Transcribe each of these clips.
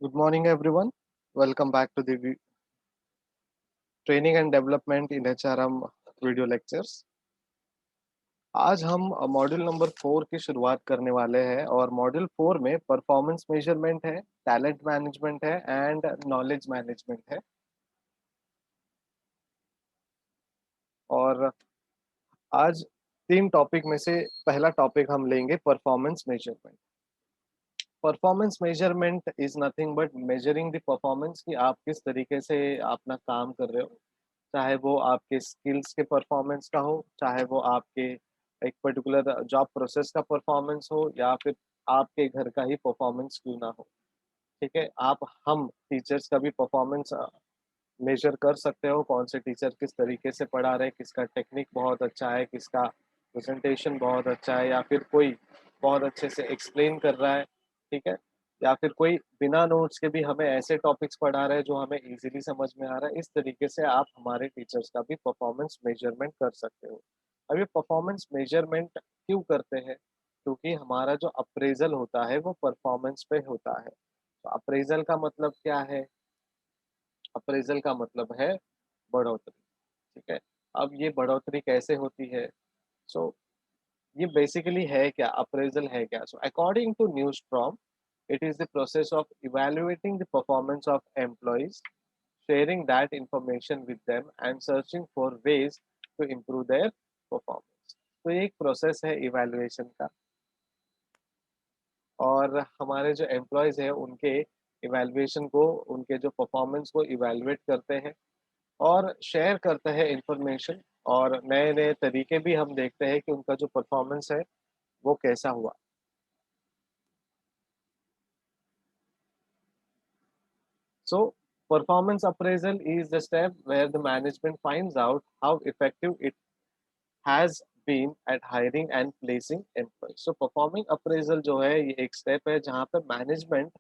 Good morning, everyone. Welcome back to the Training and Development in HRM video lectures. आज हम module number 4 की शुरुआत करने वाले हैं और मॉड्यूल 4 में परफॉर्मेंस मेजरमेंट है, टैलेंट मैनेजमेंट है एंड नॉलेज मैनेजमेंट है। और आज तीन टॉपिक में से पहला टॉपिक हम लेंगे performance measurement. Performance measurement is nothing but measuring the performance कि आप किस तरीके से अपना काम कर रहे हो, चाहे वो आपके स्किल्स के परफॉर्मेंस का हो, चाहे वो आपके एक पर्टिकुलर जॉब प्रोसेस का परफॉर्मेंस हो या फिर आपके घर का ही परफॉर्मेंस क्यों ना हो। ठीक है, आप हम टीचर्स का भी परफॉर्मेंस मेजर कर सकते हो, कौन से टीचर किस तरीके से पढ़ा रहे हैं, किसका टेक्निक बहुत अच्छा है, किसका प्रेजेंटेशन बहुत अच्छा है, या फिर कोई बहुत अच्छे से एक्सप्लेन कर रहा है। ठीक है, या फिर कोई बिना नोट्स के भी हमें ऐसे टॉपिक्स पढ़ा रहे हैं जो हमें इजीली समझ में आ रहा है। इस तरीके से आप हमारे टीचर्स का भी परफॉर्मेंस मेजरमेंट कर सकते हो। अब ये परफॉर्मेंस मेजरमेंट क्यों करते हैं? क्योंकि हमारा जो अप्रेजल होता है वो परफॉर्मेंस पे होता है। तो अप्रेजल का मतलब क्या है? अप्रेज़ल का मतलब है बढ़ोतरी, ठीक है? अब ये बढ़ोतरी कैसे होती है? सो ये बेसिकली है क्या? अप्रेज़ल है क्या? So according to news from, it is the process of evaluating the performance of employees, sharing that information with them and searching for ways to improve their performance। तो ये एक प्रोसेस है इवैल्यूएशन का, और हमारे जो एम्प्लॉइज़ हैं उनके इवैल्यूएशन को, उनके जो परफॉर्मेंस को इवैल्यूएट करते हैं और शेयर करते हैं इंफॉर्मेशन, और नए-नए तरीके भी हम देखते हैं कि उनका जो परफॉर्मेंस है वो कैसा हुआ। So performance appraisal is the step where the management finds out how effective it has been at hiring and placing employees। So performing appraisal जो है ये एक स्टेप है जहाँ पर मैनेजमेंट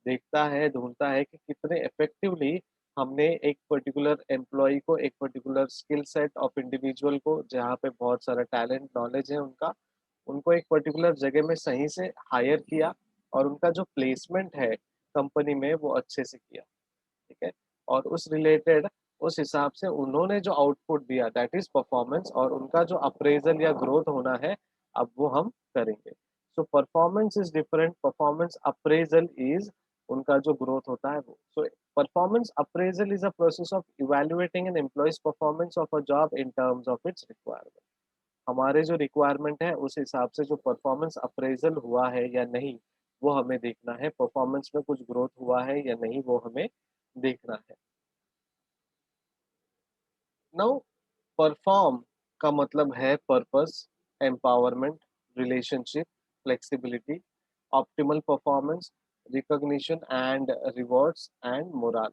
देखता है, ढूँढता है कि कितने इफेक्टिवली हमने एक पर्टिकुलर एम्प्लॉयी को, एक particular skill set of individual को, जहाँ पे बहुत सारा टैलेंट, नॉलेज है उनका, उनको एक पर्टिकुलर जगह में सही से हायर किया और उनका जो प्लेसमेंट है कंपनी में वो अच्छे से किया। ठीक है? और उस रिलेटेड, उस हिसाब से उन्होंने जो आउटपुट दिया दैट इज़ परफॉर्मेंस, और उनका जो अप्रेज़ल या ग्रोथ होना है, अब वो हम करेंगे। So performance is different, performance appraisal is उनका जो ग्रोथ होता है वो। So performance appraisal is a process of evaluating an employee's performance of a job in terms of its requirement. हमारे जो रिक्वायरमेंट है उस हिसाब से जो परफॉर्मेंस अप्रेज़ल हुआ है या नहीं, वो हमें देखना है। परफॉर्मेंस में कुछ ग्रोथ हुआ है या नहीं, वो हमें देखना है। नाउ परफॉर्म का मतलब है purpose, empowerment, relationship, flexibility, optimal performance, recognition and rewards and moral.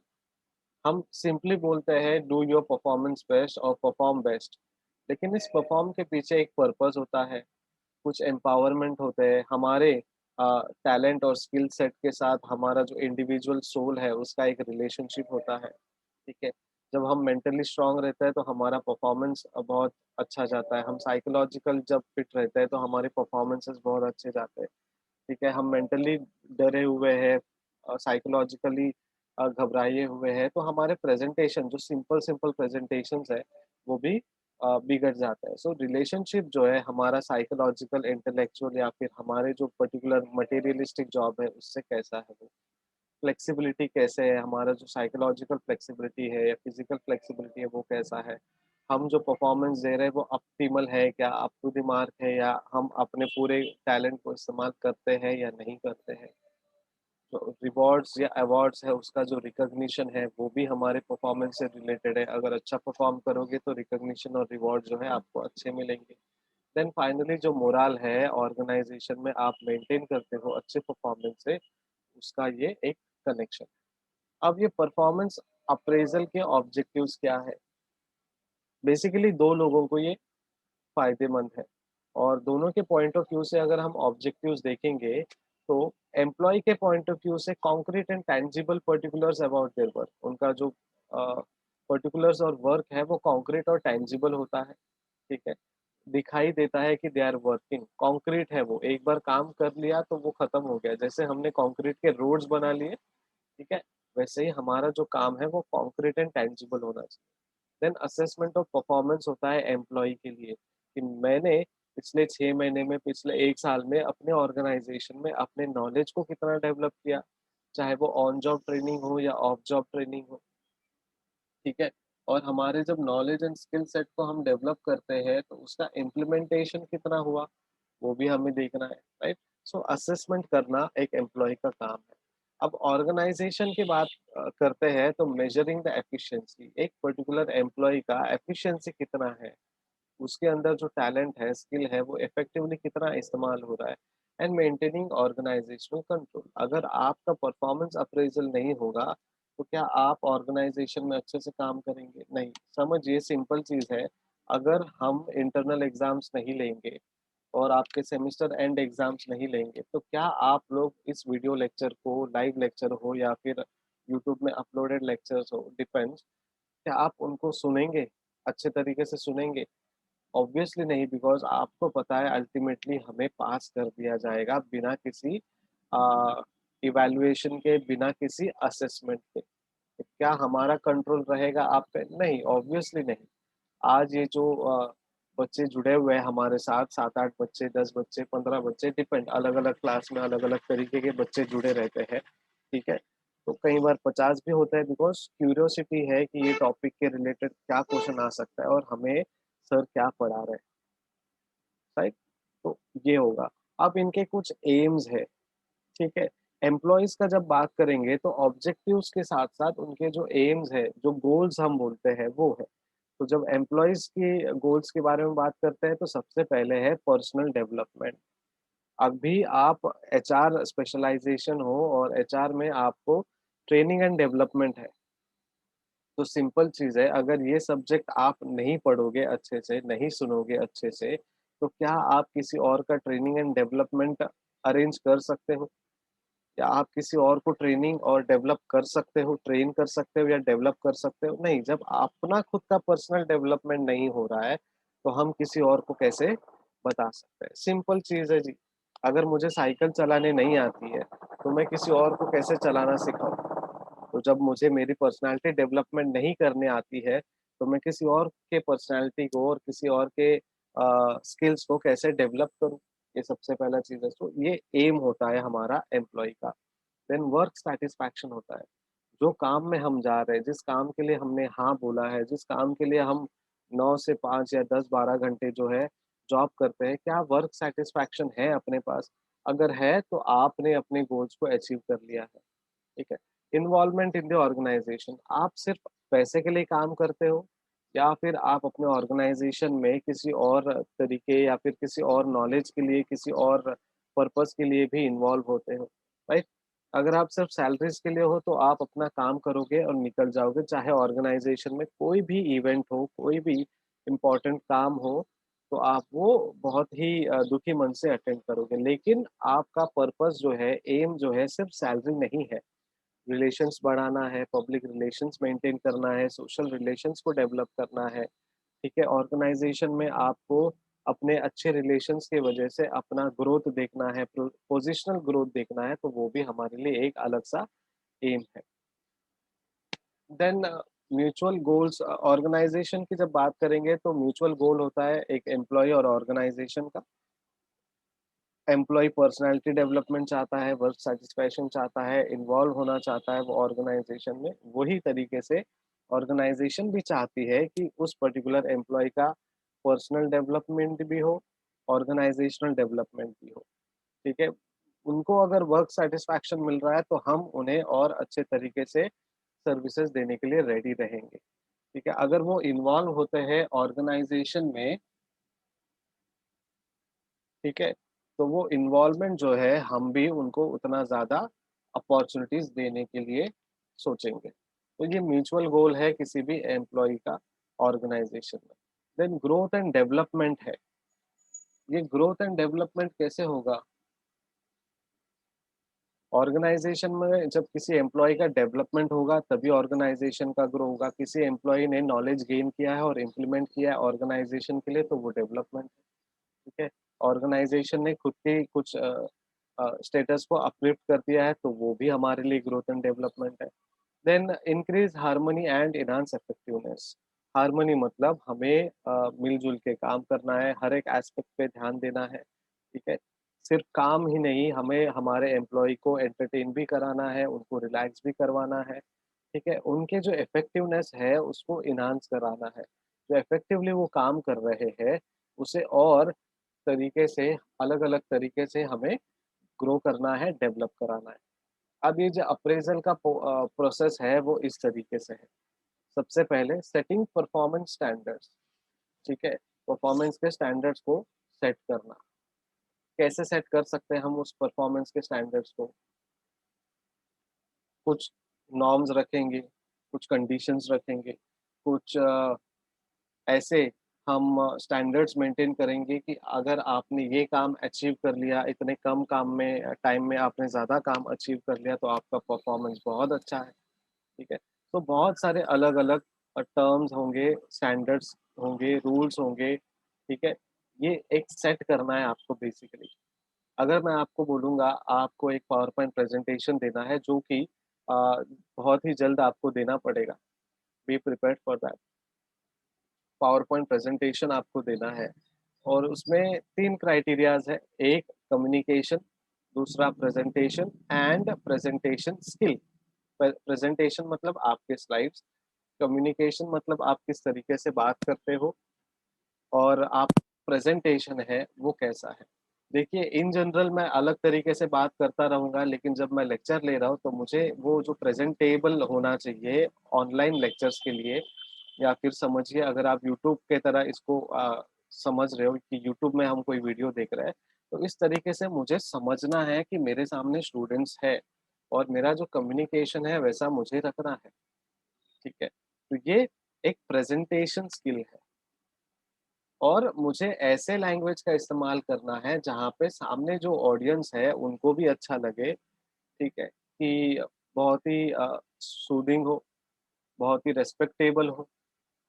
हम सिंपली बोलते हैं डू योर परफॉर्मेंस बेस्ट और परफॉर्म बेस्ट, लेकिन इस परफॉर्म के पीछे एक पर्पस होता है, कुछ एम्पावरमेंट होते हैं हमारे टैलेंट और स्किल सेट के साथ। हमारा जो इंडिविजुअल सोल है उसका एक रिलेशनशिप होता है। ठीक है, जब हम मेंटली स्ट्रांग रहते हैं तो हमारा परफॉर्मेंस बहुत अच्छा जाता है। हम साइकोलॉजिकल जब फिट रहते हैं तो हमारे परफॉर्मेंसेस बहुत अच्छे जाते हैं। ठीक है, हम मेंटली डरे हुए हैं, साइकोलॉजिकली घबराए हुए हैं, तो हमारे प्रेजेंटेशन, जो सिंपल सिंपल प्रेजेंटेशंस है, वो भी बिगड़ जाता है। सो रिलेशनशिप जो है हमारा साइकोलॉजिकल, इंटेलेक्चुअल या फिर हमारे जो पर्टिकुलर मटेरियलिस्टिक जॉब है उससे कैसा है वो। फ्लेक्सिबिलिटी कैसे है, हमारा जो साइकोलॉजिकल फ्लेक्सिबिलिटी है या फिजिकल फ्लेक्सिबिलिटी है वो कैसा है। हम जो परफॉर्मेंस दे रहे हैं वो ऑप्टिमल है क्या, अप टू द मार्क है, या हम अपने पूरे टैलेंट को इस्तेमाल करते हैं या नहीं करते हैं। जो रिवॉर्ड्स या अवार्ड्स है उसका जो रिकॉग्निशन है वो भी हमारे परफॉर्मेंस से रिलेटेड है। अगर अच्छा परफॉर्म करोगे तो रिकॉग्निशन और रिवॉर्ड जो है आपको अच्छे मिलेंगे। देन फाइनली जो मोरल है ऑर्गेनाइजेशन में आप मेंटेन करते हो अच्छे परफॉर्मेंस से, उसका ये एक कनेक्शन। अब ये परफॉर्मेंस अप्रेज़ल के ऑब्जेक्टिव्स क्या है? बेसिकली 2 लोगों को ये फ़ायदेमंद है, और दोनों के पॉइंट ऑफ व्यू से अगर हम ऑब्जेक्टिव्स देखेंगे, तो एम्प्लॉयी के पॉइंट ऑफ व्यू से concrete and tangible particulars about their work. उनका जो पार्टिकुलर्स और वर्क है वो कॉन्क्रीट और टैंजिबल होता है, ठीक है? दिखाई देता है कि दे आर वर्किंग, कॉन्क्रीट है वो, एक बार काम कर लिया तो वो खत्म हो गया। जैसे हमने कॉन्क्रीट के रोड्स बना लिए, ठीक है? वैसे ही हमारा जो काम है वो कॉन्क्रीट एंड टेंजिबल होना चाहिए। देन असेसमेंट ऑफ परफॉर्मेंस होता है एम्प्लॉयी के लिए कि मैंने पिछले 6 महीने में, पिछले 1 साल में अपने ऑर्गेनाइज़ेशन में अपने नॉलेज को कितना डेवलप किया, चाहे वो ऑन जॉब ट्रेनिंग हो या ऑफ जॉब ट्रेनिंग हो, ठीक है? और हमारे जब नॉलेज एंड स्किल सेट को हम डेवलप करते हैं, तो उसका इम्प्लीमेंटेशन कितना हुआ, वो भी हमें देखना है, राइट? सो असेसमेंट करना एक एम्प्लॉयी का काम है। अब ऑर्गेनाइज़ेशन की बात करते हैं तो मेजरिंग द एफिशिएंसी, एक पर्टिकुलर एम्प्लॉयी का एफिशिएंसी कितना है, उसके अंदर जो टैलेंट है, स्किल है, वो इफेक्टिवली कितना इस्तेमाल हो रहा है एंड मेंटेनिंग ऑर्गेनाइजेशनल कंट्रोल। अगर आपका परफॉर्मेंस अप्रेज़ल नहीं होगा, तो क्या आप ऑर्गेनाइजेशन में अच्छे से काम करेंगे? नहीं। समझिए सिंपल चीज़ है, अगर हम इंटरनल एग्ज़ाम्स नहीं लेंगे और आपके सेमेस्टर एंड एग्ज़ाम्स नहीं लेंगे, तो क्या आप लोग इस वीडियो लेक्चर को, लाइव लेक्चर हो या फिर यूट्यूब में अपलोडेड लेक्चर्स हो, डिपेंड्स, क्या आप उनको सुनेंगे? अच्छे तरीके से सुनेंगे? ऑब्वियसली नहीं, बिकॉज़ आपको पता है अल्टीमेटली हमें पास कर दिया जाएगा बिना किसी इवैल्यूएशन के, बिना किसी असेसमेंट के। तो क्या हमारा कंट्रोल रहेगा आप पे? नहीं, ऑब्वियसली नहीं। आज ये जो बच्चे जुड़े हुए हैं हमारे साथ, 7-8 बच्चे, 10 बच्चे, 15 बच्चे, डिपेंड, अलग-अलग क्लास में अलग-अलग तरीके के बच्चे जुड़े रहते हैं, ठीक है? तो कई बार 50 भी होता है, बिकॉज़ क्यूरियोसिटी है कि ये टॉपिक के रिलेटेड क्या क्वेश्चन आ सकता है और हमें सर क्या पढ़ा रहे हैं, राइट? तो ये होगा। अब इनके कुछ एम्स है, ठीक है? एम्प्लॉइज़ का जब बात करेंगे तो ऑब्जेक्टिव्स के साथ-साथ उनके जो एम्स है, जो गोल्स हम बोलते हैं वो है। तो जब एम्प्लॉइज़ की गोल्स के बारे में बात करते हैं तो सबसे पहले है पर्सनल डेवलपमेंट। अभी आप एचआर स्पेशलाइज़ेशन हो और एचआर में आपको ट्रेनिंग एंड डेवलपमेंट है। तो सिंपल चीज़ है, अगर ये सब्जेक्ट आप नहीं पढ़ोगे अच्छे से, नहीं सुनोगे अच्छे से, तो क्या आप किसी और का ट्रेनिंग एंड डेवलपमेंट अरेंज कर सकते हो? या आप किसी और को ट्रेनिंग और डेवलप कर सकते हो, ट्रेन कर सकते हो या डेवलप कर सकते हो? नहीं, जब अपना खुद का पर्सनल डेवलपमेंट नहीं हो रहा है, तो हम किसी और को कैसे बता सकते हैं? सिंपल चीज़ है जी। अगर मुझे साइकिल चलाने नहीं आती है, तो मैं किसी और को कैसे चलाना सिखाऊँ? तो जब मुझे मेरी पर्सनैलिटी डेवलपमेंट नहीं करने आती है, तो मैं किसी और के पर्सनैलिटी को और किसी और के स्किल्स को कैसे डेवलप करूँ? ये सबसे पहला चीज़ है। तो ये एम होता है हमारा एम्प्लॉयी का। देन वर्क सैटिस्फैक्शन होता है। जो काम में हम जा रहे हैं, जिस काम के लिए हमने हाँ बोला है, जिस काम के लिए हम 9 से 5 या 10-12 घंटे जो है जॉब करते हैं, क्या वर्क सैटिस्फैक्शन है अपने पास? अगर है, तो आपने अपने गोल्स को अचीव कर लिया है। ठीक है? इन्वॉल्वमेंट इन द ऑर्गेनाइज़ेशन, आप सिर्फ़ पैसे के लिए काम करते हो या फिर आप अपने ऑर्गेनाइज़ेशन में किसी और तरीके या फिर किसी और नॉलेज के लिए, किसी और पर्पज़ के लिए भी इन्वॉल्व होते हो, राइट? अगर आप सिर्फ़ सैलरीज़ के लिए हो तो आप अपना काम करोगे और निकल जाओगे, चाहे ऑर्गेनाइज़ेशन में कोई भी इवेंट हो, कोई भी इम्पोर्टेंट काम हो, तो आप वो बहुत ही दुखी मन से अटेंड करोगे। लेकिन आपका पर्पज़ जो है, एम जो है सिर्फ़ सैलरी नहीं है। रिलेशंस बढ़ाना है, पब्लिक रिलेशंस मेंटेन करना है, सोशल रिलेशंस को डेवलप करना है, ठीक है? ऑर्गेनाइज़ेशन में आपको अपने अच्छे रिलेशंस की वजह से अपना ग्रोथ देखना है, पोज़िशनल ग्रोथ देखना है, तो वो भी हमारे लिए एक अलग-सा एम है। देन म्यूचुअल गोल्स, ऑर्गेनाइज़ेशन की जब बात करेंगे तो म्यूचुअल गोल होता है एक एम्प्लॉयी और ऑर्गेनाइज़ेशन का। एम्प्लॉयी पर्सनैलिटी डेवलपमेंट चाहता है, वर्क सैटिस्फैक्शन चाहता है, इन्वॉल्व होना चाहता है वो ऑर्गेनाइज़ेशन में। वही तरीके से ऑर्गेनाइज़ेशन भी चाहती है कि उस पर्टिकुलर एम्प्लॉयी का पर्सनल डेवलपमेंट भी हो, ऑर्गेनाइज़ेशनल डेवलपमेंट भी हो, ठीक है? उनको अगर वर्क सैटिस्फैक्शन मिल रहा है तो हम उन्हें और अच्छे तरीके से सर्विसेज़ देने के लिए रेडी रहेंगे, ठीक है? अगर वो इन्वॉल्व होते हैं ऑर्गेनाइज़ेशन में, ठीक है? तो वो इन्वॉल्वमेंट जो है हम भी उनको उतना ज़्यादा अपॉर्च्युनिटीज़ देने के लिए सोचेंगे। तो ये म्यूचुअल गोल है किसी भी एम्प्लॉयी का ऑर्गेनाइज़ेशन में। देन ग्रोथ एंड डेवलपमेंट है। ये ग्रोथ एंड डेवलपमेंट कैसे होगा? ऑर्गेनाइज़ेशन में जब किसी एम्प्लॉयी का डेवलपमेंट होगा तभी ऑर्गेनाइज़ेशन का ग्रो होगा। किसी एम्प्लॉयी ने नॉलेज गेन किया है और इम्प्लीमेंट किया है ऑर्गेनाइज़ेशन के लिए तो वो डेवलपमेंट है, ठीक है? ऑर्गेनाइज़ेशन ने खुद के कुछ स्टेटस को अपलिफ्ट कर दिया है, तो वो भी हमारे लिए ग्रोथ एंड डेवलपमेंट है। Then increase harmony and enhance effectiveness. Harmony मतलब हमें मिलजुल के काम करना है, हर एक एस्पेक्ट पे ध्यान देना है, ठीक है? सिर्फ काम ही नहीं, हमें हमारे एम्प्लॉय को एंटरटेन भी कराना है, उनको रिलैक्स भी करवाना है, ठीक है? उनके जो इफेक्टिवनेस है उसको एनहांस कराना है। जो इफेक्टिवली वो काम कर रहे हैं, उसे और तरीके से, अलग-अलग तरीके से हमें ग्रो करना है, डेवलप कराना है। अब ये जो अप्रेज़ल का प्रोसेस है वो इस तरीके से है। सबसे पहले सेटिंग परफॉर्मेंस स्टैंडर्ड्स, ठीक है? परफॉर्मेंस के स्टैंडर्ड्स को सेट करना। कैसे सेट कर सकते हैं हम उस परफॉर्मेंस के स्टैंडर्ड्स को? कुछ नॉर्म्स रखेंगे, कुछ कंडीशंस रखेंगे, कुछ ऐसे हम स्टैंडर्ड्स मेंटेन करेंगे कि अगर आपने ये काम अचीव कर लिया, इतने कम काम में टाइम में आपने ज़्यादा काम अचीव कर लिया, तो आपका परफॉर्मेंस बहुत अच्छा है। ठीक है? तो बहुत सारे अलग-अलग टर्म्स होंगे, स्टैंडर्ड्स होंगे, रूल्स होंगे, ठीक है? ये एक सेट करना है आपको बेसिकली। अगर मैं आपको बोलूँगा, आपको एक पावर पॉइंट प्रेज़ेंटेशन देना है जो कि बहुत ही जल्द आपको देना पड़ेगा। Be prepared for that. Power point presentation आपको देना है और उसमें 3 क्राइटेरियाज़ है। एक कम्युनिकेशन, दूसरा presentation and presentation skill. Presentation मतलब आपके स्लाइड्स, कम्युनिकेशन मतलब आप किस तरीके से बात करते हो और आप प्रेज़ेंटेशन है वो कैसा है। देखिए इन जनरल मैं अलग तरीके से बात करता रहूँगा लेकिन जब मैं लेक्चर ले रहा हूँ तो मुझे वो जो प्रेज़ेंटेबल होना चाहिए ऑनलाइन लेक्चर्स के लिए या फिर समझिए अगर आप यूट्यूब के तरह इसको समझ रहे हो कि यूट्यूब में हम कोई वीडियो देख रहे हैं, तो इस तरीके से मुझे समझना है कि मेरे सामने स्टूडेंट्स है और मेरा जो कम्युनिकेशन है वैसा मुझे रखना है, ठीक है? तो ये एक प्रेज़ेंटेशन स्किल है और मुझे ऐसे लैंग्वेज का इस्तेमाल करना है जहाँ पे सामने जो ऑडियंस है उनको भी अच्छा लगे, ठीक है? कि बहुत ही सूदिंग हो, बहुत ही रिस्पेक्टेबल हो,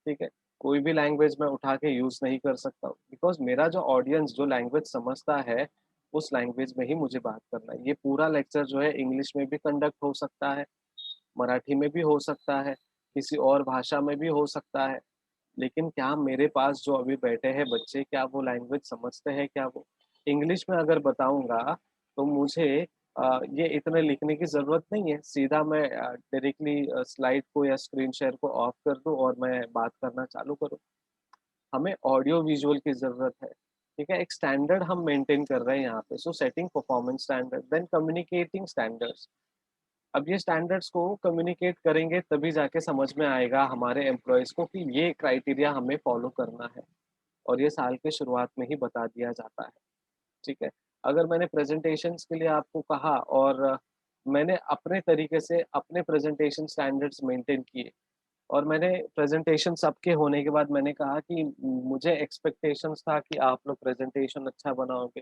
ठीक है? कोई भी लैंग्वेज मैं उठा के यूज़ नहीं कर सकता हूँ बिकॉज़ मेरा जो ऑडियंस जो लैंग्वेज समझता है, उस लैंग्वेज में ही मुझे बात करना है। ये पूरा लेक्चर जो है इंग्लिश में भी कंडक्ट हो सकता है, मराठी में भी हो सकता है, किसी और भाषा में भी हो सकता है। लेकिन क्या मेरे पास जो अभी बैठे हैं बच्चे, क्या वो लैंग्वेज समझते हैं क्या वो? इंग्लिश में अगर बताऊँगा, तो मुझे ये इतने लिखने की ज़रूरत नहीं है। सीधा मैं डायरेक्टली स्लाइड को या स्क्रीन शेयर को ऑफ कर दूँ और मैं बात करना चालू करूँ। हमें ऑडियो विजुअल की ज़रूरत है, ठीक है? एक स्टैंडर्ड हम मेंटेन कर रहे हैं यहाँ पे। So setting performance standard, then communicating standards. अब ये स्टैंडर्ड्स को कम्युनिकेट करेंगे तभी जाके समझ में आएगा हमारे एम्प्लॉइज़ को कि ये क्राइटेरिया हमें फॉलो करना है और ये साल के शुरुआत में ही बता दिया जाता है, ठीक है? अगर मैंने प्रेज़ेंटेशंस के लिए आपको कहा और मैंने अपने तरीके से अपने प्रेज़ेंटेशन स्टैंडर्ड्स मेंटेन किए और मैंने प्रेज़ेंटेशन सबके होने के बाद मैंने कहा कि मुझे एक्सपेक्टेशंस था कि आप लोग प्रेज़ेंटेशन अच्छा बनाओगे,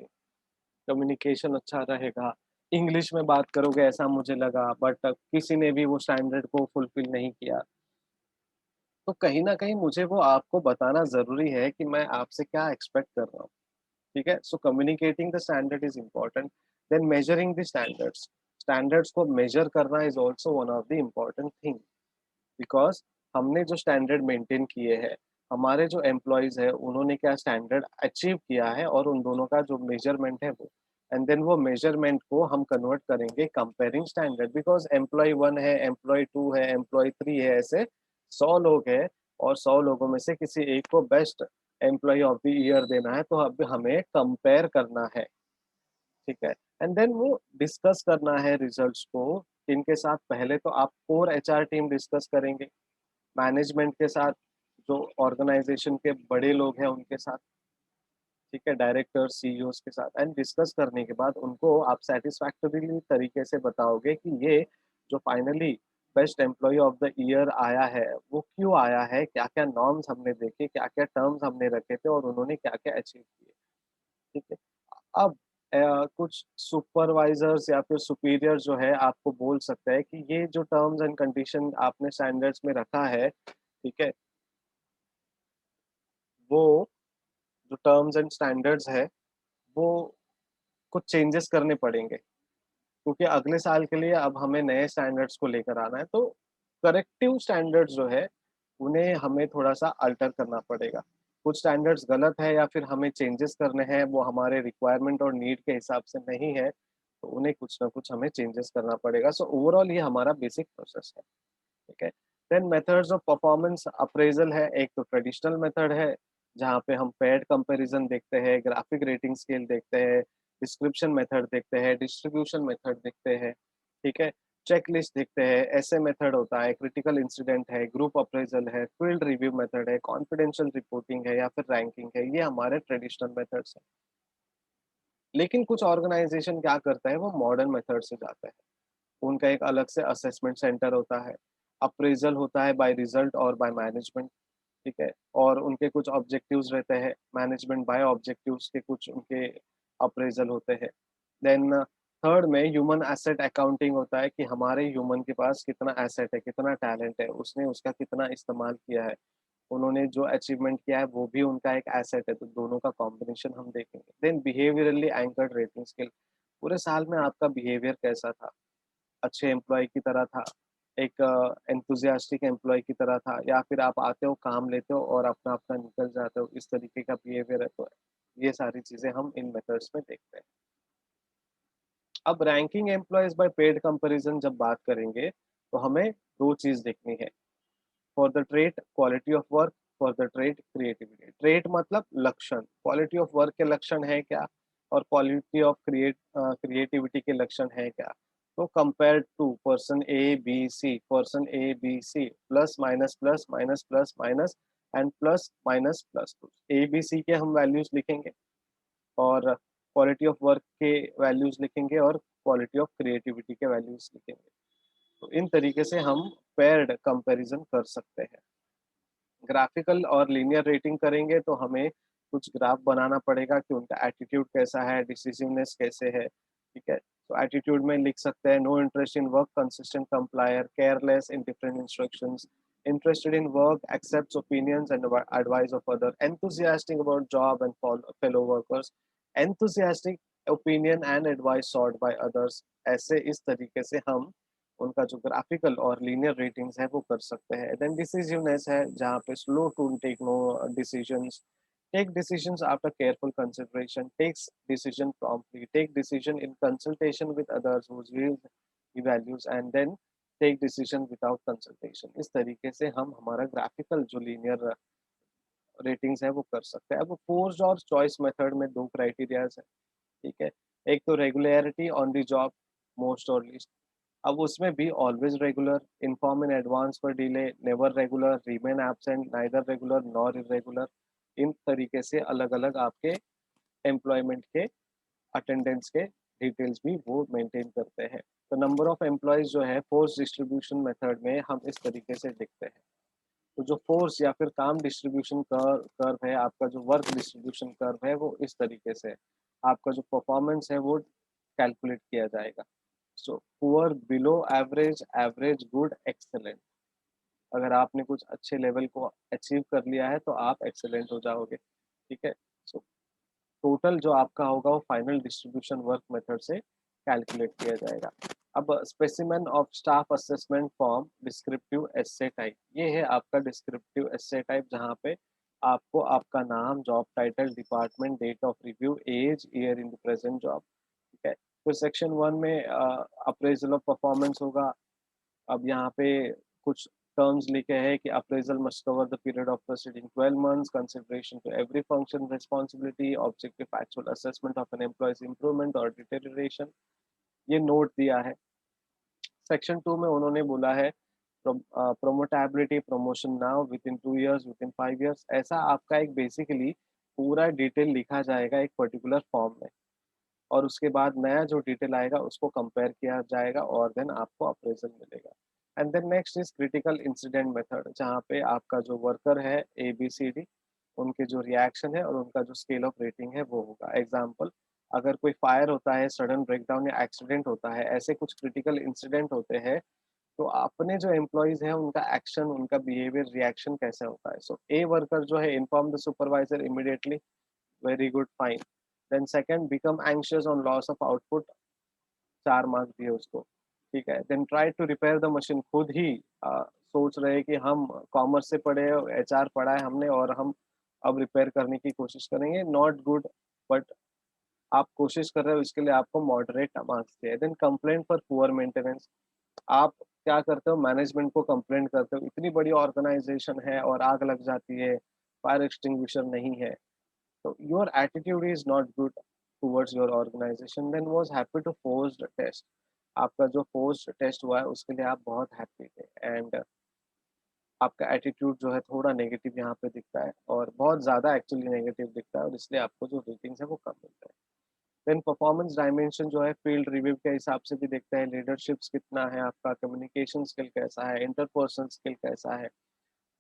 कम्युनिकेशन अच्छा रहेगा, इंग्लिश में बात करोगे ऐसा मुझे लगा बट किसी ने भी वो स्टैंडर्ड को फुलफिल नहीं किया। तो कहीं न कहीं मुझे वो आपको बताना ज़रूरी है कि मैं आपसे क्या एक्सपेक्ट कर रहा हूँ, ठीक है? So communicating the standard is important, then measuring the standards. Standards को मेजर करना is also one of the important thing because हमने जो स्टैंडर्ड मेंटेन किए हैं, हमारे जो एम्प्लॉइज़ हैं, उन्होंने क्या स्टैंडर्ड अचीव किया है और उन दोनों का जो मेजरमेंट है वो एंड देन वो मेजरमेंट को हम कन्वर्ट करेंगे कंपेयरिंग स्टैंडर्ड बिकॉज़ एम्प्लॉयी 1 है, एम्प्लॉयी 2 है, एम्प्लॉयी 3 है, ऐसे 100 लोग हैं और 100 लोगों में से किसी एक को best employee of the year देना है, तो अब हमें कंपेयर करना है, ठीक है? एंड देन वो डिस्कस करना है रिजल्ट्स को, इनके साथ पहले तो आप कोर एचआर टीम डिस्कस करेंगे। मैनेजमेंट के साथ, जो ऑर्गेनाइज़ेशन के बड़े लोग हैं उनके साथ, ठीक है, डायरेक्टर्स, सीईओज़ के साथ एंड डिस्कस करने के बाद उनको आप सैटिस्फैक्टरीली तरीके से बताओगे कि ये जो finally best employee of the year आया है, वो क्यों आया है, क्या-क्या नॉर्म्स हमने देखे, क्या-क्या टर्म्स हमने रखे थे और उन्होंने क्या-क्या अचीव किए, ठीक है। अब कुछ सुपरवाइज़र्स या फिर सुपीरियर जो है आपको बोल सकता है कि ये जो टर्म्स एंड कंडीशन आपने स्टैंडर्ड्स में रखा है, ठीक है, वो जो टर्म्स एंड स्टैंडर्ड्स है, वो कुछ चेंजेस करने पड़ेंगे, क्योंकि अगले साल के लिए अब हमें नए स्टैंडर्ड्स को लेकर आना है, तो करेक्टिव स्टैंडर्ड्स जो है, उन्हें हमें थोड़ा-सा अल्टर करना पड़ेगा। कुछ स्टैंडर्ड्स गलत है या फिर हमें चेंजेस करने हैं, वो हमारे रिक्वायरमेंट और नीड के हिसाब से नहीं है, तो उन्हें कुछ ना कुछ हमें चेंजेस करना पड़ेगा। सो ओवरऑल ये हमारा बेसिक प्रोसेस है, ठीक है? Then methods of performance appraisal है, एक तो ट्रेडिशनल मेथड है, जहाँ पे हम पेयर्ड कंपैरिज़न देखते हैं, ग्राफिक रेटिंग स्केल देखते हैं, डिस्क्रिप्शन मेथड देखते हैं, डिस्ट्रीब्यूशन मेथड देखते हैं, ठीक है? चेकलिस्ट देखते हैं, ऐसे मेथड होता है, क्रिटिकल इंसिडेंट है, ग्रुप अप्रेज़ल है, फील्ड रिव्यू मेथड है, कॉन्फिडेंशियल रिपोर्टिंग है या फिर रैंकिंग है, ये हमारे ट्रेडिशनल मेथड्स हैं। लेकिन कुछ ऑर्गनाइज़ेशन क्या करता है, वो मॉडर्न मेथड से जाता है। उनका एक अलग से असेसमेंट सेंटर होता है, अप्रेज़ल होता है बाय रिज़ल्ट और बाय मैनेजमेंट, ठीक है? और उनके कुछ ऑब्जेक्टिव्स रहते हैं, मैनेजमेंट बाय ऑब्जेक्टिव्स के कुछ उनके अप्रेज़ल होते हैं। देन थर्ड में ह्यूमन एसेट अकाउंटिंग होता है कि हमारे ह्यूमन के पास कितना एसेट है, कितना टैलेंट है, उसने उसका कितना इस्तेमाल किया है। उन्होंने जो अचीवमेंट किया है वो भी उनका एक एसेट है, तो दोनों का कॉम्बिनेशन हम देखेंगे। Then behaviourally anchored rating scale, पूरे साल में आपका बिहेवियर कैसा था? अच्छे एम्प्लॉयी की तरह था, एक एंथुसियास्टिक एम्प्लॉयी की तरह था या फिर आप आते हो, काम लेते हो और अपना-अपना निकल जाते हो, इस तरीके का बिहेवियर है, तो ये सारी चीज़ें हम इन मेथड्स में देखते हैं। अब ranking employees by paired comparison जब बात करेंगे, तो हमें 2 चीज़ देखनी है। For the trait quality of work, for the trait creativity. Trait मतलब लक्षण, क्वालिटी ऑफ वर्क के लक्षण है क्या और क्वालिटी ऑफ क्रिएटिविटी के लक्षण है क्या। तो compare two person A B C, person A B C plus minus plus minus plus minus and plus minus plus, A B C के हम वैल्यूज लिखेंगे और क्वालिटी ऑफ वर्क के वैल्यूज लिखेंगे और क्वालिटी ऑफ क्रिएटिविटी के values लिखेंगे। तो इन तरीके से हम पेयर्ड कंपैरिजन कर सकते हैं। ग्राफिकल और लीनियर रेटिंग करेंगे तो हमें कुछ ग्राफ बनाना पड़ेगा कि उनका एटीट्यूड कैसा है, डिसिसिवनेस कैसे है, ठीक है? तो एटीट्यूड में लिख सकते हैं no interest in work, consistent complier, careless in different instructions, interested in work, accepts opinions and advice of other, enthusiastic about job and fellow workers, enthusiastic opinion and advice sought by others। ऐसे इस तरीके से हम उनका जो graphical और linear ratings है वो कर सकते हैं। देन डिसिसिवनेस है जहाँ पे slow to take no decisions, take decisions after careful consideration, takes decision promptly, take decision in consultation with others whose views he values and then take decision without consultation. इस तरीके से हम हमारा graphical जो linear ratings है वो कर सकते हैं। अब फोर्स्ड और चॉइस मेथड में 2 क्राइटेरियाज है, ठीक है? एक तो regularity on the job, most और लीस्ट। अब उसमें भी always regular, inform in advance for delay, never regular, remain absent, neither regular nor irregular. इन तरीके से अलग-अलग आपके एम्प्लॉयमेंट के अटेंडेंस के डिटेल्स भी वो मेंटेन करते हैं। तो नंबर ऑफ एम्प्लॉइज जो है फोर्स डिस्ट्रीब्यूशन मेथड में हम इस तरीके से देखते हैं। तो जो फोर्स या फिर काम डिस्ट्रीब्यूशन कर्व है, आपका जो वर्क डिस्ट्रीब्यूशन कर्व है वो इस तरीके से है। आपका जो परफॉर्मेंस है वो कैलकुलेट किया जाएगा। So poor, below average, average, good, excellent. अगर आपने कुछ अच्छे लेवल को अचीव कर लिया है तो आप एक्सीलेंट हो जाओगे, ठीक है? सो टोटल जो आपका होगा वो फाइनल डिस्ट्रीब्यूशन वर्क मेथड से कैलकुलेट किया जाएगा। अब specimen of staff assessment form descriptive essay type, ये है आपका डिस्क्रिप्टिव एस्से टाइप जहाँ पे आपको आपका नाम, job title, department, date of review, age, year in the present job, ठीक है? तो सेक्शन 1 में अप्रेजल ऑफ परफॉर्मेंस होगा। अब यहाँ पे कुछ टर्म्स लिखे हैं कि appraisal must cover the period of preceding 12 months, consideration to every function responsibility, objective actual assessment of an employee's improvement और डिटेरियोरेशन, ये नोट दिया है। सेक्शन 2 में उन्होंने बोला है promotability, promotion now, within 2 years, within 5 years, ऐसा आपका एक बेसिकली पूरा डिटेल लिखा जाएगा एक पर्टिकुलर फॉर्म में और उसके बाद नया जो डिटेल आएगा उसको कंपेयर किया जाएगा और देन आपको अप्रेजल मिलेगा। And then next is critical incident method, जहाँ पे आपका जो वर्कर है ए बी सी डी, उनके जो रिएक्शन है और उनका जो स्केल ऑफ रेटिंग है वो होगा। एग्जाम्पल, अगर कोई फायर होता है, सडन ब्रेकडाउन या एक्सीडेंट होता है, ऐसे कुछ क्रिटिकल इंसिडेंट होते हैं, तो अपने जो एम्प्लॉइज हैं उनका एक्शन, उनका बिहेवियर, रिएक्शन कैसे होता है। सो ए वर्कर जो है inform the supervisor immediately, very good, fine. Then second, become anxious on loss of output, 4 mark दिए उसको, ठीक है। Then try to repair the machine, खुद ही सोच रहे हैं कि हम कॉमर्स से पढ़े, एचआर पढ़ा है हमने और हम अब रिपेयर करने की कोशिश करेंगे, नॉट गुड, बट आप कोशिश कर रहे हो, इसके लिए आपको मॉडरेट मार्क्स दिए। Then complaint for poor maintenance, आप क्या करते हो, मैनेजमेंट को कंप्लेंट करते हो, इतनी बड़ी ऑर्गेनाइजेशन है और आग लग जाती है, फायर एक्सटिंग्विशर नहीं है, तो your attitude is not good towards your organisation. Then was happy to forced test, आपका जो फोर्स्ड टेस्ट हुआ है उसके लिए आप बहुत हैप्पी थे, एंड आपका एटीट्यूड जो है थोड़ा नेगेटिव यहाँ पे दिखता है, और बहुत ज़्यादा एक्चुअली नेगेटिव दिखता है, और इसलिए आपको जो रेटिंग्स है वो कम मिलता है। देन परफॉर्मेंस डायमेंशन जो है फील्ड रिव्यू के हिसाब से भी देखते हैं, लीडरशिप कितना है आपका, कम्युनिकेशन स्किल कैसा है, इंटरपर्सनल स्किल कैसा है,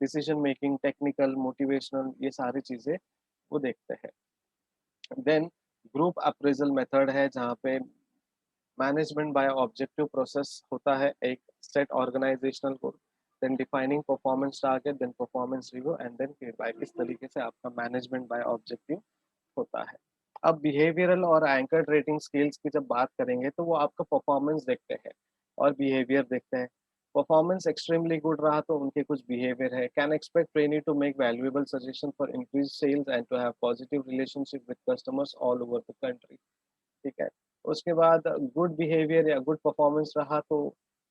डिसीजन मेकिंग, टेक्निकल, मोटिवेशनल, ये सारी चीज़ें वो देखते हैं। देन ग्रुप अप्रेजल मेथड है जहाँ पे मैनेजमेंट बाय ऑब्जेक्टिव प्रोसेस होता है, एक set organisational goal, then defining performance target, then performance review and then feedback, इस तरीके से आपका मैनेजमेंट बाय ऑब्जेक्टिव होता है। अब बिहेवियरल और एंकर्ड रेटिंग स्केल्स की जब बात करेंगे तो वो आपका परफॉर्मेंस देखते हैं और बिहेवियर देखते हैं। परफॉर्मेंस एक्सट्रीमली गुड रहा तो उनके कुछ बिहेवियर है, can expect trainee to make valuable suggestion for increase sales and to have positive relationship with customers all over the country, ठीक है। उसके बाद गुड बिहेवियर या गुड परफॉर्मेंस रहा तो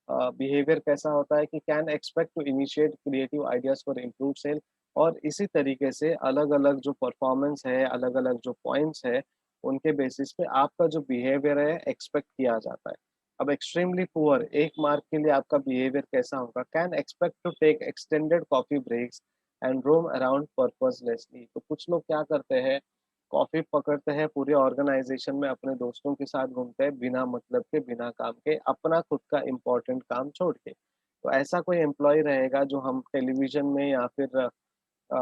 बिहेवियर कैसा होता है कि can expect to initiate creative ideas for improve sale, और इसी तरीके से अलग-अलग जो परफॉर्मेंस है, अलग-अलग जो पॉइंट्स है, उनके बेसिस पे आपका जो बिहेवियर है एक्सपेक्ट किया जाता है। अब एक्सट्रीमली पुअर 1 मार्क के लिए आपका बिहेवियर कैसा होगा, can expect to take extended coffee breaks and roam around purposelessly, तो कुछ लोग क्या करते हैं, कॉफी पकड़ते हैं, पूरे ऑर्गेनाइजेशन में अपने दोस्तों के साथ घूमते हैं, बिना मतलब के, बिना काम के, अपना खुद का इम्पोर्टेंट काम छोड़ के। तो ऐसा कोई एम्प्लॉयी रहेगा जो हम टेलीविज़न में या फिर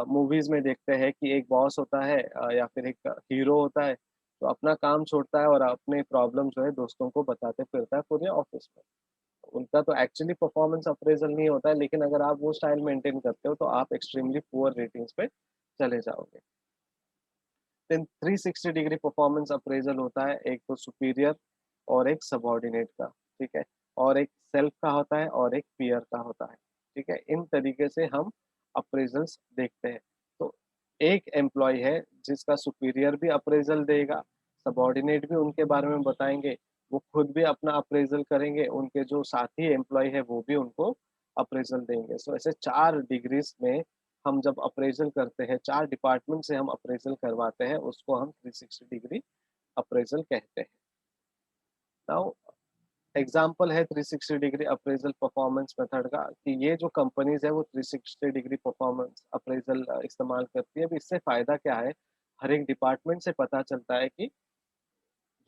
मूवीज़ में देखते हैं कि एक बॉस होता है या फिर एक हीरो होता है, तो अपना काम छोड़ता है और अपने प्रॉब्लम जो है दोस्तों को बताते फिरता है पूरे ऑफ़िस में। उनका तो एक्चुअली परफॉर्मेंस अप्रेज़ल नहीं होता है, लेकिन अगर आप वो स्टाइल मेंटेन करते हो, तो आप एक्सट्रीमली पुअर रेटिंग्स पे चले जाओगे। देन 360 डिग्री परफॉर्मेंस अप्रेज़ल होता है, एक तो सुपीरियर और एक सबऑर्डिनेट का, ठीक है? और एक सेल्फ का होता है और एक पीयर का होता है, ठीक है? इन तरीके से हम अप्रेज़ल्स देखते हैं। तो एक एम्प्लॉयी है जिसका सुपीरियर भी अप्रेज़ल देगा, सबऑर्डिनेट भी उनके बारे में बताएँगे, वो खुद भी अपना अप्रेज़ल करेंगे, उनके जो साथी एम्प्लॉयी है वो भी उनको अप्रेज़ल देंगे। सो ऐसे 4 डिग्रीज़ में हम जब अप्रेज़ल करते हैं, 4 डिपार्टमेंट से हम अप्रेज़ल करवाते हैं, उसको हम 360 डिग्री अप्रेज़ल कहते हैं। नाउ एग्ज़ाम्पल है 360 डिग्री अप्रेज़ल परफॉर्मेंस मेथड का, कि ये जो कंपनीज़ है वो 360 डिग्री परफॉर्मेंस अप्रेज़ल इस्तेमाल करती है। अब इससे फ़ायदा क्या है? हर एक डिपार्टमेंट से पता चलता है कि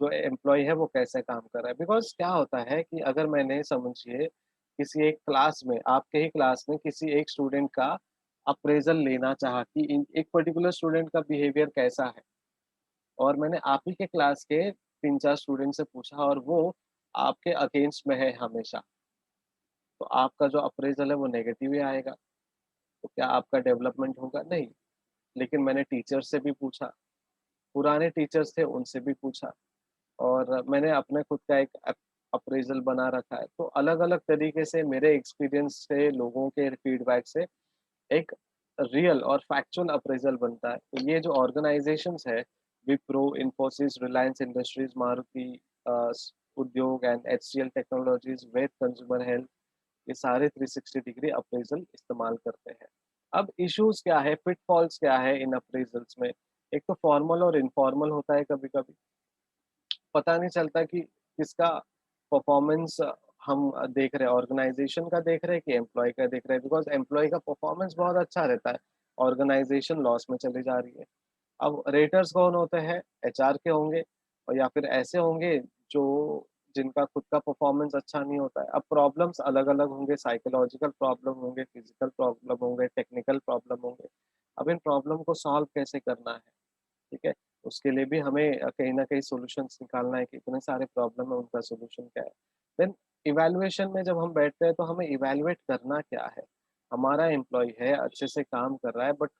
जो एम्प्लॉयी है वो कैसे काम कर रहा है। बिकॉज़ क्या होता है कि अगर मैंने समझिए किसी एक क्लास में, आपके ही क्लास में किसी एक स्टूडेंट का अप्रेज़ल लेना चाहा कि इन एक पर्टिकुलर स्टूडेंट का बिहेवियर कैसा है, और मैंने आप ही के क्लास के 3-4 स्टूडेंट से पूछा और वो आपके अगेंस्ट में है हमेशा, तो आपका जो अप्रेज़ल है वो नेगेटिव ही आएगा। तो क्या आपका डेवलपमेंट होगा? नहीं। लेकिन मैंने टीचर से भी पूछा, पुराने टीचर्स थे उनसे भी पूछा, और मैंने अपने खुद का एक अप्रेज़ल बना रखा है। तो अलग-अलग तरीके से मेरे एक्सपीरियंस से, लोगों के फीडबैक से एक रियल और फैक्चुअल अप्रेज़ल बनता है। तो ये जो ऑर्गनाइज़ेशंस है, विप्रो, इन्फोसिस, रिलायंस इंडस्ट्रीज़, मारुति स उद्योग एंड एचसीएल टेक्नोलॉजीज़, वेद कंज्यूमर हेल्थ, ये सारे 360 डिग्री अप्रेज़ल इस्तेमाल करते हैं। अब इश्यूज़ क्या है, पिटफॉल्स क्या है इन अप्रेज़ल्स में? एक तो फॉर्मल और इनफॉर्मल होता है कभी-कभी। पता नहीं चलता कि किसका परफॉर्मेंस हम देख रहे हैं, ऑर्गेनाइजेशन का देख रहे हैं कि एम्प्लॉयी का देख रहे हैं, बिकॉज़ एम्प्लॉयी का परफॉर्मेंस बहुत अच्छा रहता है, ऑर्गेनाइजेशन लॉस में चली जा रही है। अब रेटर्स कौन होते हैं? एचआर के होंगे, और या फिर ऐसे होंगे जो जिनका खुद का परफॉर्मेंस अच्छा नहीं होता है। अब प्रॉब्लम्स अलग-अलग होंगे, साइकोलॉजिकल प्रॉब्लम होंगे, फिजिकल प्रॉब्लम होंगे, टेक्निकल प्रॉब्लम होंगे। अब इन प्रॉब्लम को सॉल्व कैसे करना है? ठीक है? उसके लिए भी हमें कहीं न कहीं सॉल्यूशंस निकालना है कि इतने सारे प्रॉब्लम है, उनका सॉल्यूशन क्या है। देन इवैल्यूएशन में जब हम बैठते हैं तो हमें इवैल्यूएट करना क्या है? हमारा एम्प्लॉयी है, अच्छे से काम कर रहा है, बट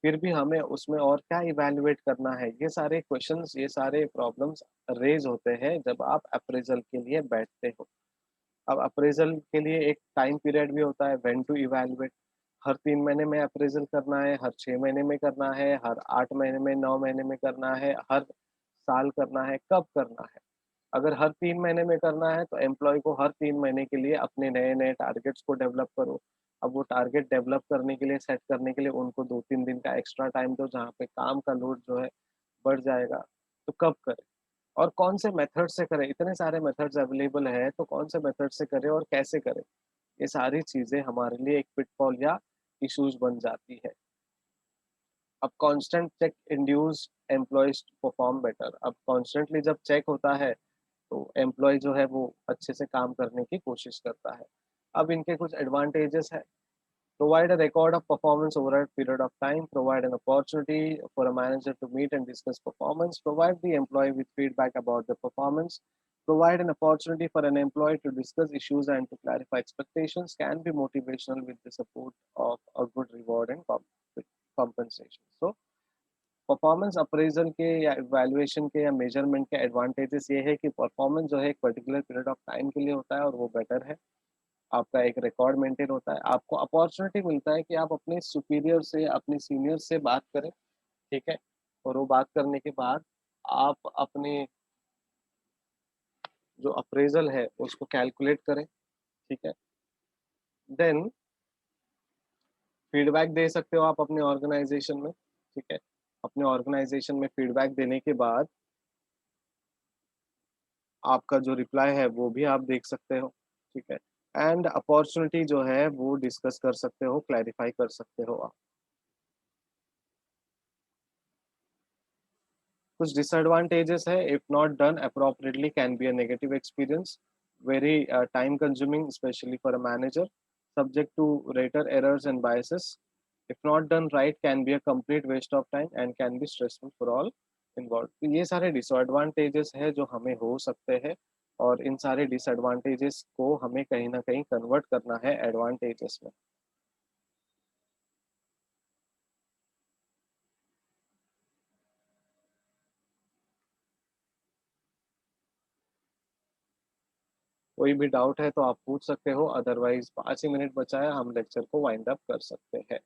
फिर भी हमें उसमें और क्या इवैल्यूएट करना है, ये सारे क्वेश्चंस, ये सारे प्रॉब्लम्स रेज़ होते हैं जब आप अप्रेज़ल के लिए बैठते हो। अब अप्रेज़ल के लिए एक टाइम पीरियड भी होता है, व्हेन टू इवैल्यूएट। हर 3 महीने में अप्रेज़ल करना है, हर 6 महीने में करना है, हर 8 महीने में, 9 महीने में करना है, हर साल करना है, कब करना है? अगर हर 3 महीने में करना है, तो एम्प्लॉयी को हर 3 महीने के लिए अपने नए-नए टारगेट्स को डेवलप करो। अब वो टारगेट डेवलप करने के लिए, सेट करने के लिए उनको 2-3 दिन का एक्स्ट्रा टाइम दो, जहाँ पे काम का लोड जो है बढ़ जाएगा, तो कब करें? और कौन से मेथड से करें? इतने सारे मेथड्स अवेलेबल हैं, तो कौन से मेथड से करें और कैसे करें? ये सारी चीज़ें हमारे लिए एक पिटफॉल या इश्यूज़ बन जाती है। अब constant check induce employees to perform better. अब कॉन्स्टेंटली जब चेक होता है, तो एम्प्लॉयी जो है वो अच्छे से काम करने की कोशिश करता है। अब इनके कुछ एडवांटेजेस हैं। Provide a record of performance over a period of time. Provide an opportunity for a manager to meet and discuss performance. Provide the employee with feedback about the performance. Provide an opportunity for an employee to discuss issues and to clarify expectations. Can be motivational with the support of a good reward and compensation. So, performance appraisal के या evaluation के या measurement के advantages ये है कि performance जो है एक पर्टिकुलर पीरियड ऑफ टाइम के लिए होता है और वो बेटर है। आपका एक रिकॉर्ड मेंटेन होता है। आपको अपॉर्च्युनिटी मिलता है कि आप अपने सुपीरियर से, अपने सीनियर से बात करें, ठीक है? और वो बात करने के बाद आप अपने जो अप्रेज़ल है उसको कैलकुलेट करें, ठीक है? देन फीडबैक दे सकते हो आप अपने ऑर्गनाइज़ेशन में, ठीक है? अपने ऑर्गनाइज़ेशन में फीडबैक देने के बाद आपका जो रिप्लाई है वो भी आप देख सकते हो, ठीक है? एंड अपॉर्च्युनिटी जो है वो डिस्कस कर सकते हो, क्लैरिफाई कर सकते हो आप। कुछ डिसएडवांटेजेस है, if not done appropriately can be a negative experience, very time consuming especially for a manager, subject to rater errors and biases. If not done right can be a complete waste of time and can be stressful for all involved. तो ये सारे disadvantages है जो हमें हो सकते हैं और इन सारे डिसएडवांटेजेस को हमें कहीं न कहीं कन्वर्ट करना है एडवांटेजेस में। कोई भी डाउट है तो आप पूछ सकते हो, अदरवाइज़ 5 ही मिनट बचा है, हम लेक्चर को वाइंड अप कर सकते हैं।